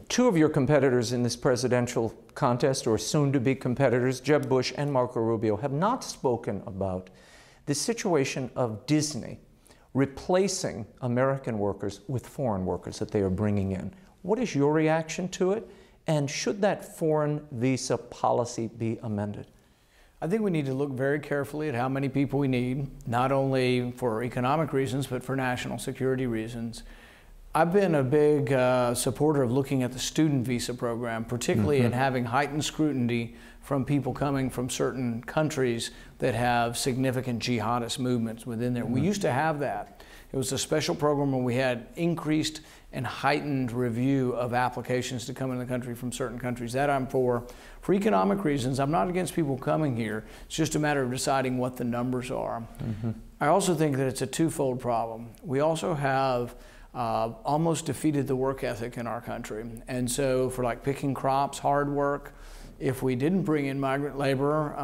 Two of your competitors in this presidential contest, or soon-to-be competitors, Jeb Bush and Marco Rubio, have not spoken about the situation of Disney replacing American workers with foreign workers that they are bringing in. What is your reaction to it? And should that foreign visa policy be amended? I think we need to look very carefully at how many people we need, not only for economic reasons, but for national security reasons. I've been a big supporter of looking at the student visa program, particularly in having heightened scrutiny from people coming from certain countries that have significant jihadist movements within there. We used to have that. It was a special program where we had increased and heightened review of applications to come into the country from certain countries. That I'm for. For economic reasons, I'm not against people coming here. It's just a matter of deciding what the numbers are. I also think that it's a twofold problem. We also have almost defeated the work ethic in our country. And so for like picking crops, hard work, if we didn't bring in migrant labor,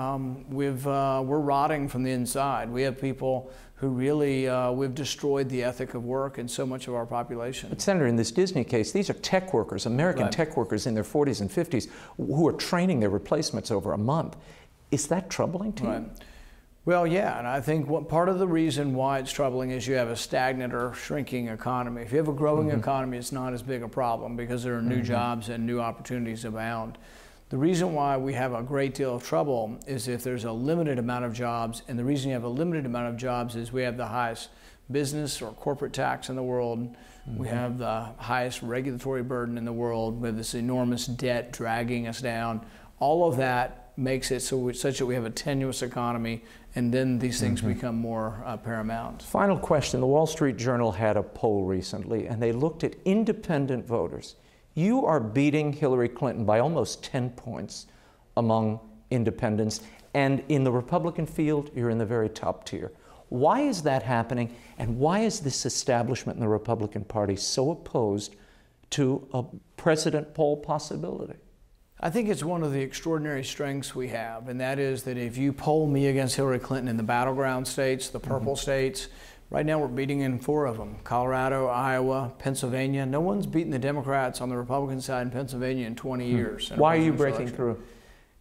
we're rotting from the inside. We have people who really, we've destroyed the ethic of work in so much of our population. But Senator, in this Disney case, these are tech workers, American tech workers in their 40s and 50s, who are training their replacements over a month. Is that troubling to you? Well, yeah, and I think part of the reason why it's troubling is you have a stagnant or shrinking economy. If you have a growing economy, it's not as big a problem because there are new jobs and new opportunities abound. The reason why we have a great deal of trouble is if there's a limited amount of jobs, and the reason you have a limited amount of jobs is we have the highest business or corporate tax in the world. We have the highest regulatory burden in the world. We have this enormous debt dragging us down. All of that makes it such that we have a tenuous economy, and then these things become more paramount. Final question. The Wall Street Journal had a poll recently, and they looked at independent voters. You are beating Hillary Clinton by almost 10 points among independents, And in the Republican field, you're in the very top tier. Why is that happening? And why is this establishment in the Republican Party so opposed to a president poll possibility? I think it's one of the extraordinary strengths we have, and that is that if you poll me against Hillary Clinton in the battleground states, the purple states, right now we're beating in 4 of them: Colorado, Iowa, Pennsylvania. No one's beaten the Democrats on the Republican side in Pennsylvania in 20 years. Why are you breaking through?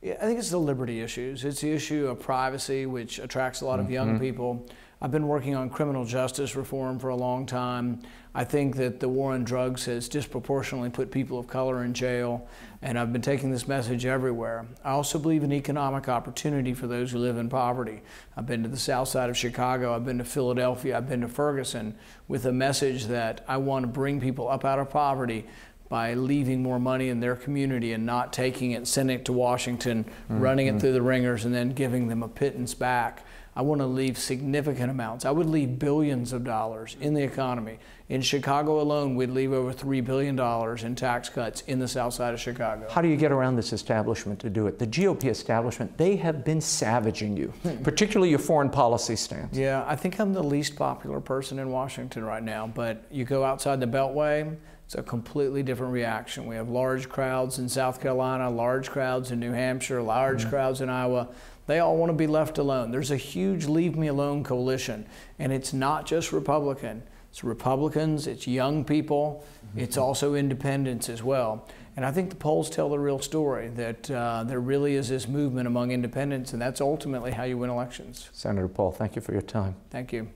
Yeah, I think it's the liberty issues. It's the issue of privacy, which attracts a lot of young people. I've been working on criminal justice reform for a long time. I think that the war on drugs has disproportionately put people of color in jail, and I've been taking this message everywhere. I also believe in economic opportunity for those who live in poverty. I've been to the south side of Chicago, I've been to Philadelphia, I've been to Ferguson with a message that I want to bring people up out of poverty by leaving more money in their community and not taking it, sending it to Washington, running it through the ringers, and then giving them a pittance back. I want to leave significant amounts. I would leave billions of dollars in the economy. In Chicago alone, we'd leave over $3 billion in tax cuts in the south side of Chicago. How do you get around this establishment to do it? The GOP establishment, they have been savaging you, particularly your foreign policy stance. Yeah, I think I'm the least popular person in Washington right now, but you go outside the Beltway, it's a completely different reaction. We have large crowds in South Carolina, large crowds in New Hampshire, large crowds in Iowa. They all want to be left alone. There's a huge Leave Me Alone coalition, and it's not just Republican. It's Republicans, it's young people, it's also independents as well. And I think the polls tell the real story, that there really is this movement among independents, and that's ultimately how you win elections. Senator Paul, thank you for your time. Thank you.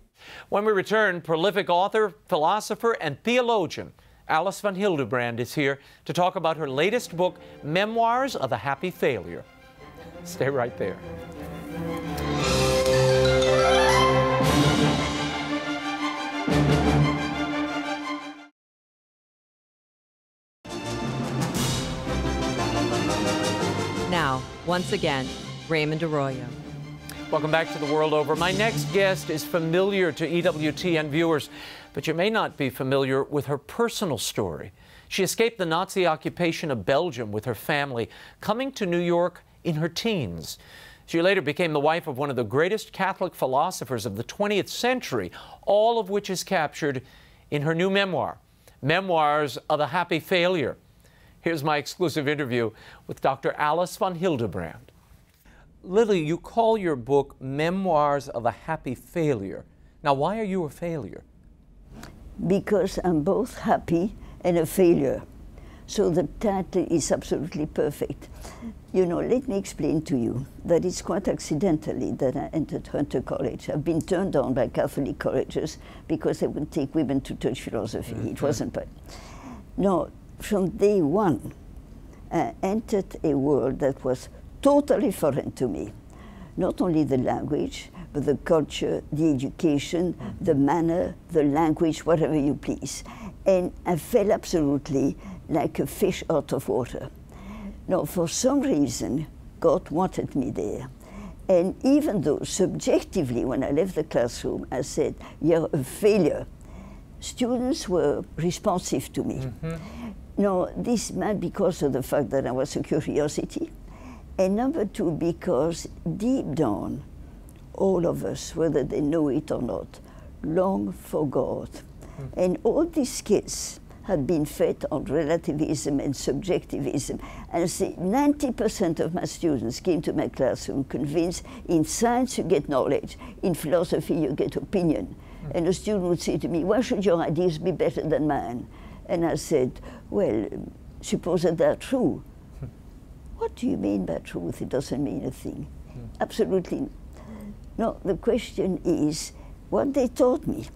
When we return, prolific author, philosopher, and theologian Alice von Hildebrand is here to talk about her latest book, Memoirs of a Happy Failure. Stay right there. Now, once again, Raymond Arroyo. Welcome back to The World Over. My next guest is familiar to EWTN viewers, but you may not be familiar with her personal story. She escaped the Nazi occupation of Belgium with her family, coming to New York in her teens. She later became the wife of one of the greatest Catholic philosophers of the 20th century, all of which is captured in her new memoir, Memoirs of a Happy Failure. Here's my exclusive interview with Dr. Alice von Hildebrand. Lily, you call your book Memoirs of a Happy Failure. Now, why are you a failure? Because I'm both happy and a failure. So the title is absolutely perfect. You know, let me explain to you that it's quite accidentally that I entered Hunter College. I've been turned down by Catholic colleges because they wouldn't take women to touch philosophy. It wasn't right. No, from day one, I entered a world that was totally foreign to me. Not only the language, but the culture, the education, the manner, the language, whatever you please. And I fell absolutely like a fish out of water. Now, for some reason, God wanted me there. And even though subjectively, when I left the classroom, I said, "You're a failure," students were responsive to me. Now, this might be because of the fact that I was a curiosity, and number two, because deep down, all of us, whether they know it or not, long for God. And all these kids had been fed on relativism and subjectivism. And say 90% of my students came to my classroom convinced in science you get knowledge, in philosophy you get opinion. And a student would say to me, "Why should your ideas be better than mine?" And I said, "Well, suppose that they're true." "What do you mean by truth? It doesn't mean a thing." Absolutely. No, the question is, what they taught me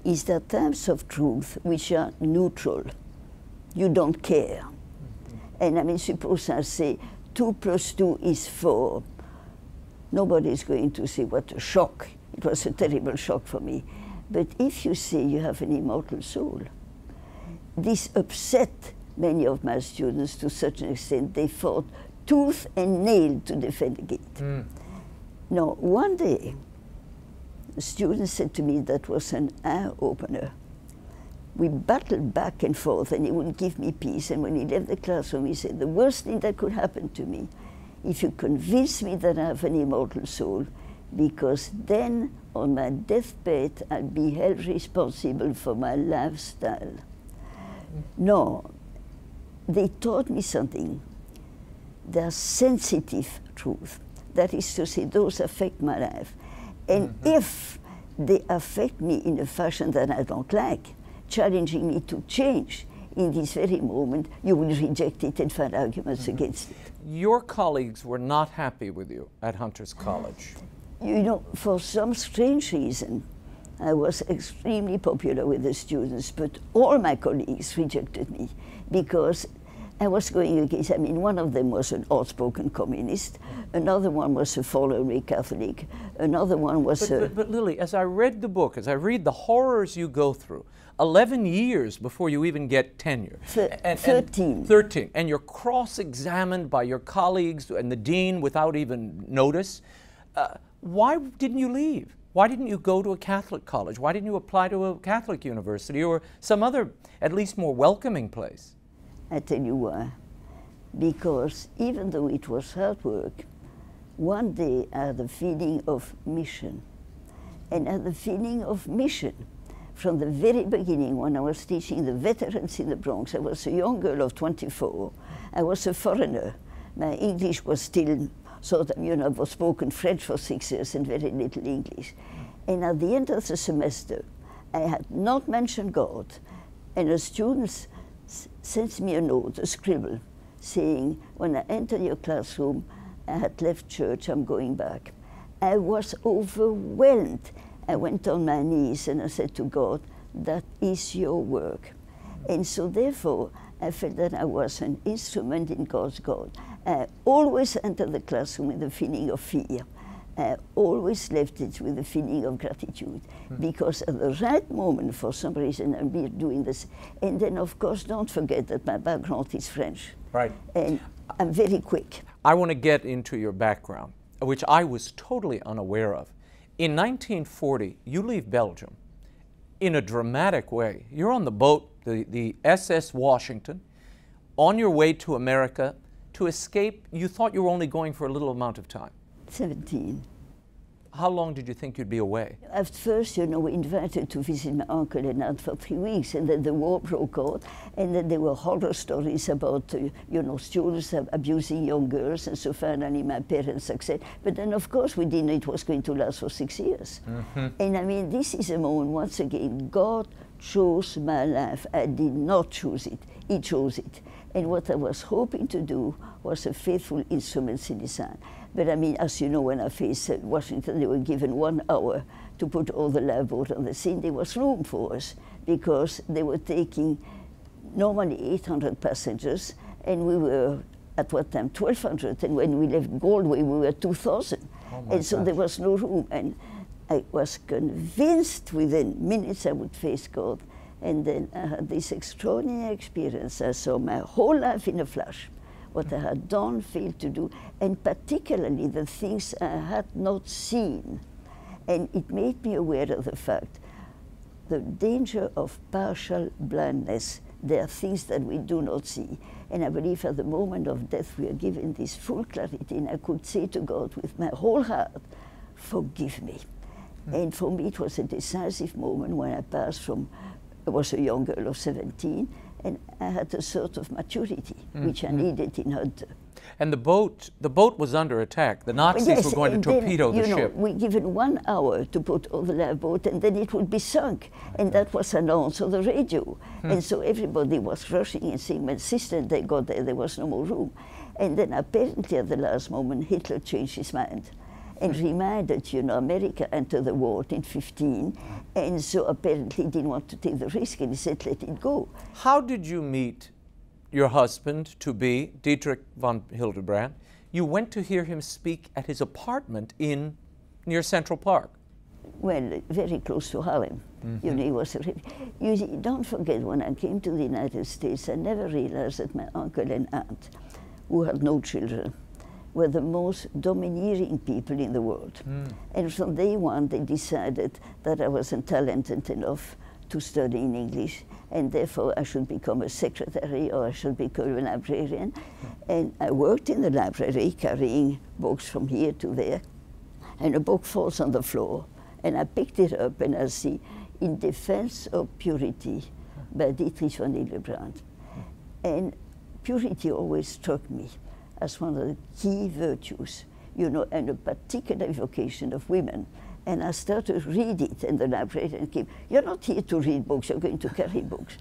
is that terms of truth which are neutral, you don't care. And I mean, suppose I say 2 + 2 is 4. Nobody's going to say, "What a shock." It was a terrible shock for me. But if you say you have an immortal soul, this upset many of my students to such an extent they fought tooth and nail to defend it. Now, one day, a student said to me that was an eye-opener. We battled back and forth, and he wouldn't give me peace. And when he left the classroom, he said, "The worst thing that could happen to me if you convince me that I have an immortal soul, because then on my deathbed I'll be held responsible for my lifestyle. No, they taught me something. They're sensitive truth. That is to say, those affect my life. And if they affect me in a fashion that I don't like, challenging me to change in this very moment, you will reject it and find arguments against it. Your colleagues were not happy with you at Hunter's College. You know, for some strange reason, I was extremely popular with the students, but all my colleagues rejected me because I was going against, I mean, one of them was an outspoken communist, another one was a follower Catholic, another one was But Lily, as I read the book, as I read the horrors you go through, 11 years before you even get tenure. 13. 13. And you're cross-examined by your colleagues and the dean without even notice. Why didn't you leave? Why didn't you go to a Catholic college? Why didn't you apply to a Catholic university or some other, at least more welcoming place? I tell you why. Because even though it was hard work, one day I had a feeling of mission. And I had the feeling of mission from the very beginning when I was teaching the veterans in the Bronx. I was a young girl of 24. I was a foreigner. My English was still sort of, you know, I was spoken French for 6 years and very little English. And at the end of the semester, I had not mentioned God. And the students sent me a note, a scribble, saying, when I enter your classroom, I had left church, I'm going back. I was overwhelmed. I went on my knees and I said to God, that is your work. And so therefore, I felt that I was an instrument in God's God. I always entered the classroom with a feeling of fear. I always left it with a feeling of gratitude, because at the right moment, for some reason, I'm doing this. And then, of course, don't forget that my background is French. Right. And I'm very quick. I want to get into your background, which I was totally unaware of. In 1940, you leave Belgium in a dramatic way. You're on the boat, the SS Washington, on your way to America to escape. You thought you were only going for a little amount of time. 17. How long did you think you'd be away? At first, you know, we invited to visit my uncle and aunt for 3 weeks, and then the war broke out, and then there were horror stories about, you know, students abusing young girls, and so finally my parents accepted. But then, of course, we didn't know it was going to last for 6 years. And I mean, this is a moment, once again, God chose my life. I did not choose it. He chose it. And what I was hoping to do was a faithful instrument in his hand. But I mean, as you know, when I faced Washington, they were given 1 hour to put all the lifeboats on the scene. There was room for us because they were taking normally 800 passengers, and we were at what time 1,200. And when we left Galway, we were 2,000. And so there was no room. And I was convinced within minutes I would face God. And then I had this extraordinary experience. I saw my whole life in a flash. What I had done, failed to do, and particularly the things I had not seen. And it made me aware of the fact, the danger of partial blindness. There are things that we do not see. And I believe at the moment of death we are given this full clarity, and I could say to God with my whole heart, forgive me. And for me it was a decisive moment when I passed from, I was a young girl of 17, and I had a sort of maturity, which I needed in Hunter. And the boat was under attack. The Nazis were going to torpedo the ship. We given 1 hour to put on the lifeboat, and then it would be sunk. And that was announced on the radio. And so everybody was rushing and saying, my sister, they got there was no more room. And then apparently at the last moment, Hitler changed his mind and reminded, you know, America entered the war in 15, and so apparently he didn't want to take the risk, and he said, let it go. How did you meet your husband-to-be, Dietrich von Hildebrand? You went to hear him speak at his apartment near Central Park. Well, very close to Harlem. You know, he was you see, don't forget, when I came to the United States, I never realized that my uncle and aunt, who had no children, were the most domineering people in the world. And from day one, they decided that I wasn't talented enough to study in English, and therefore I should become a secretary or I should become a librarian. And I worked in the library carrying books from here to there, and a book falls on the floor, and I picked it up and I see In Defense of Purity by Dietrich von Hildebrand. And purity always struck me as one of the key virtues, you know, and a particular vocation of women. And I started to read it, and the librarian came, "You're not here to read books, you're going to carry books."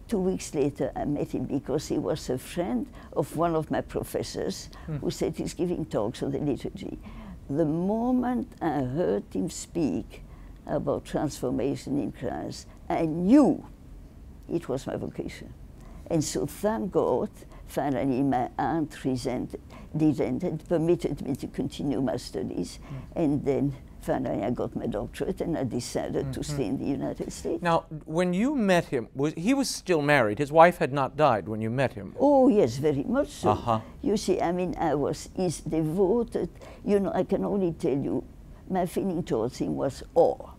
2 weeks later, I met him because he was a friend of one of my professors who said he's giving talks on the liturgy. The moment I heard him speak about transformation in Christ, I knew it was my vocation. And so thank God, finally my aunt resented, permitted me to continue my studies, and then finally I got my doctorate and I decided to stay in the United States. Now, when you met him, he was still married. His wife had not died when you met him. Oh yes, very much so. You see, I mean, I was his devoted, you know, I can only tell you, my feeling towards him was awe.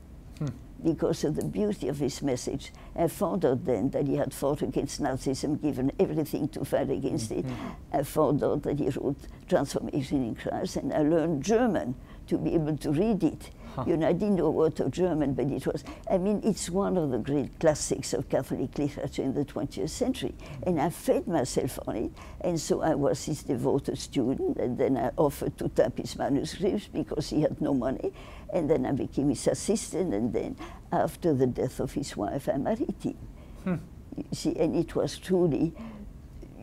Because of the beauty of his message. I found out then that he had fought against Nazism, given everything to fight against it. I found out that he wrote Transformation in Christ, and I learned German to be able to read it. You know, I didn't know a word of German, but it was, I mean, it's one of the great classics of Catholic literature in the 20th century. And I fed myself on it, and so I was his devoted student, and then I offered to type his manuscripts because he had no money. And then I became his assistant, and then after the death of his wife, I married him. You see, and it was truly,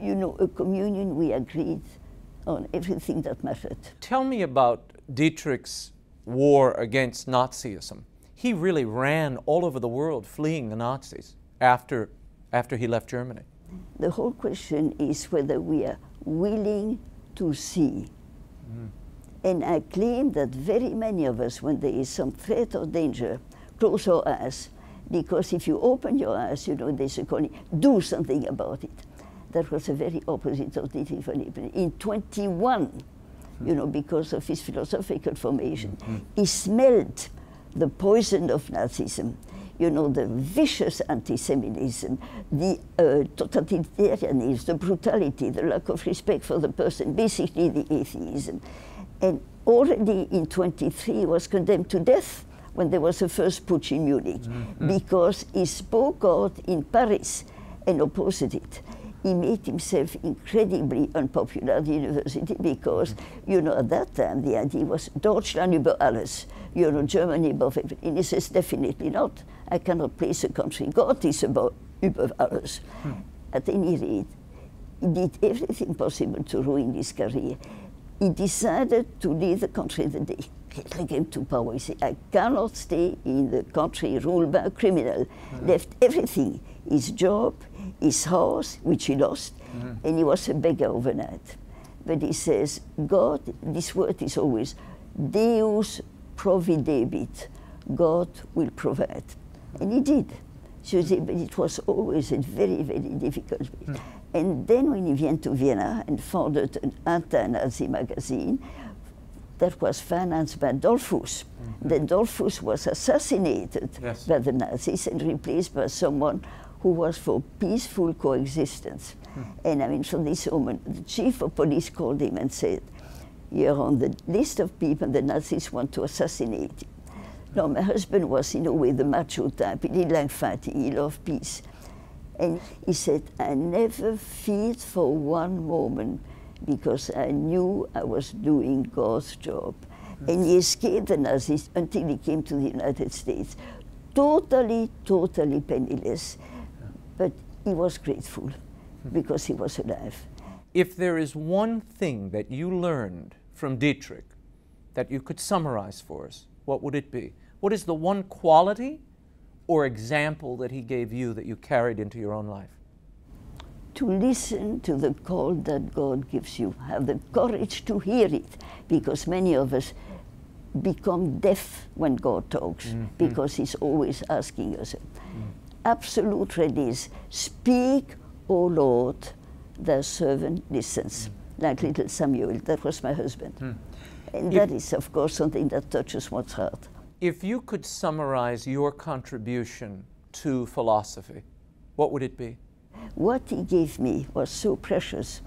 you know, a communion. We agreed on everything that mattered. Tell me about Dietrich's war against Nazism. He really ran all over the world fleeing the Nazis after he left Germany. The whole question is whether we are willing to see. And I claim that very many of us, when there is some threat or danger, close our eyes, because if you open your eyes, you know, there's a calling, do something about it. That was the very opposite of Dietrich von Hildebrand. In 21, you know, because of his philosophical formation, he smelled the poison of Nazism, you know, the vicious anti-Semitism, the totalitarianism, the brutality, the lack of respect for the person, basically the atheism. And already in 23 he was condemned to death when there was the first putsch in Munich, because he spoke out in Paris and opposed it. He made himself incredibly unpopular at the university because, you know, at that time the idea was Deutschland über alles, you know, Germany above everything. And he says, definitely not. I cannot place a country. God is above über alles. At any rate, he did everything possible to ruin his career. He decided to leave the country the day Hitler came to power. He said, I cannot stay in the country ruled by a criminal. Left everything, his job, his house, which he lost, and he was a beggar overnight. But he says, God, this word is always, Deus providebit, God will provide. And he did. So but it was always a very, very difficult way. And then when he went to Vienna and founded an anti-Nazi magazine that was financed by Dollfuss. Then Dollfuss was assassinated by the Nazis and replaced by someone who was for peaceful coexistence. And I mean, from this moment, the chief of police called him and said, you're on the list of people the Nazis want to assassinate. Now, my husband was in a way the macho type. He didn't like fighting, he loved peace. And he said, I never feared for one moment because I knew I was doing God's job. And he escaped the Nazis until he came to the United States. Totally, totally penniless. But he was grateful because he was alive. If there is one thing that you learned from Dietrich that you could summarize for us, what would it be? What is the one quality or example that he gave you that you carried into your own life? To listen to the call that God gives you. Have the courage to hear it, because many of us become deaf when God talks, because he's always asking us. Absolute readiness. Speak, O Lord, thy servant listens. Like little Samuel, that was my husband. And that is, of course, something that touches one's heart. If you could summarize your contribution to philosophy, what would it be? What he gave me was so precious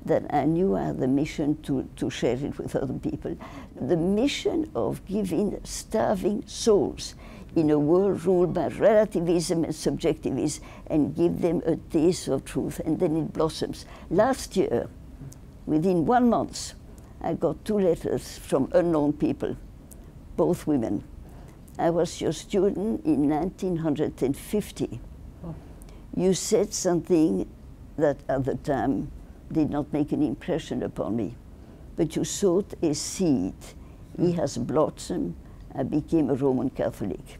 that I knew I had the mission to share it with other people. The mission of giving starving souls in a world ruled by relativism and subjectivism and give them a taste of truth, and then it blossoms. Last year, within 1 month, I got 2 letters from unknown people, both women. I was your student in 1950. Oh. You said something that at the time did not make an impression upon me, but you sowed a seed. It has blossomed. I became a Roman Catholic.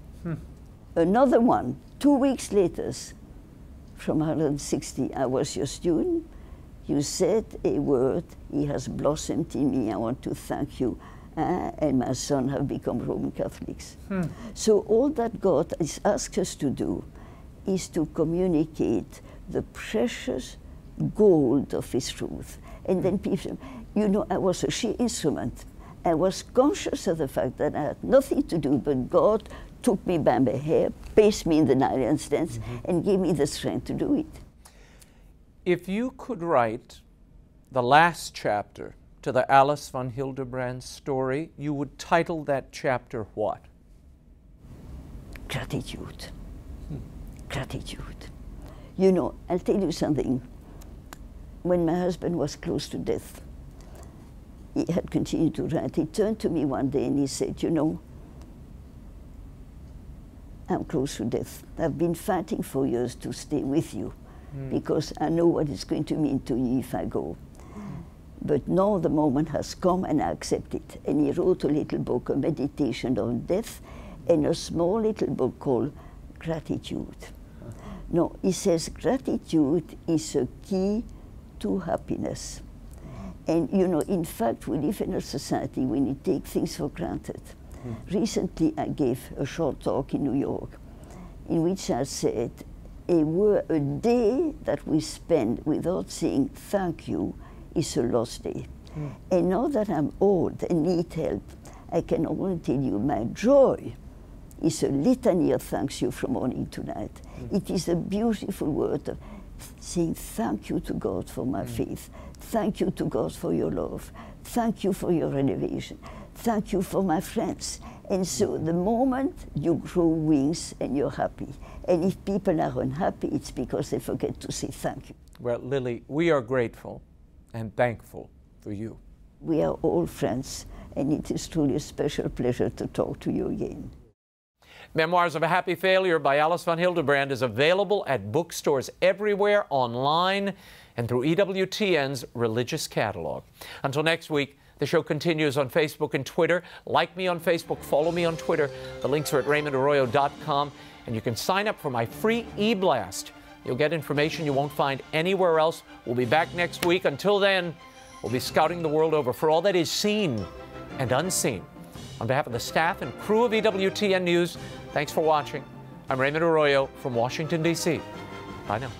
Another one, 2 weeks later, from 160, I was your student. You said a word, it has blossomed in me. I want to thank you. I and my son have become Roman Catholics. So all that God has asked us to do is to communicate the precious gold of His truth. And then people, you know, I was a sheer instrument. I was conscious of the fact that I had nothing to do, but God took me by my hair, placed me in the lion's dance, and gave me the strength to do it. If you could write the last chapter to the Alice von Hildebrand story, you would title that chapter what? Gratitude. Gratitude. You know, I'll tell you something. When my husband was close to death, he had continued to write. He turned to me one day and he said, you know, I'm close to death. I've been fighting for years to stay with you because I know what it's going to mean to you if I go. But now the moment has come and I accept it. And he wrote a little book, a meditation on death, and a small little book called Gratitude. No, he says gratitude is a key to happiness. And you know, in fact, we live in a society when you take things for granted. Recently, I gave a short talk in New York in which I said, a day that we spend without saying thank you is a lost day. And now that I'm old and need help, I can only tell you my joy is a litany of thanks you from morning to night. It is a beautiful word of saying thank you to God for my faith. Thank you to God for your love. Thank you for your elevation. Thank you for my friends. And so the moment you grow wings and you're happy. And if people are unhappy, it's because they forget to say thank you. Well, Lily, we are grateful and thankful for you. We are all friends, and it is truly a special pleasure to talk to you again. Memoirs of a Happy Failure by Alice von Hildebrand is available at bookstores everywhere, online, and through EWTN's religious catalog. Until next week, the show continues on Facebook and Twitter. Like me on Facebook, follow me on Twitter. The links are at RaymondArroyo.com, and you can sign up for my free e-blast. You'll get information you won't find anywhere else. We'll be back next week. Until then, we'll be scouting the world over for all that is seen and unseen. On behalf of the staff and crew of EWTN News, thanks for watching. I'm Raymond Arroyo from Washington, D.C. Bye now.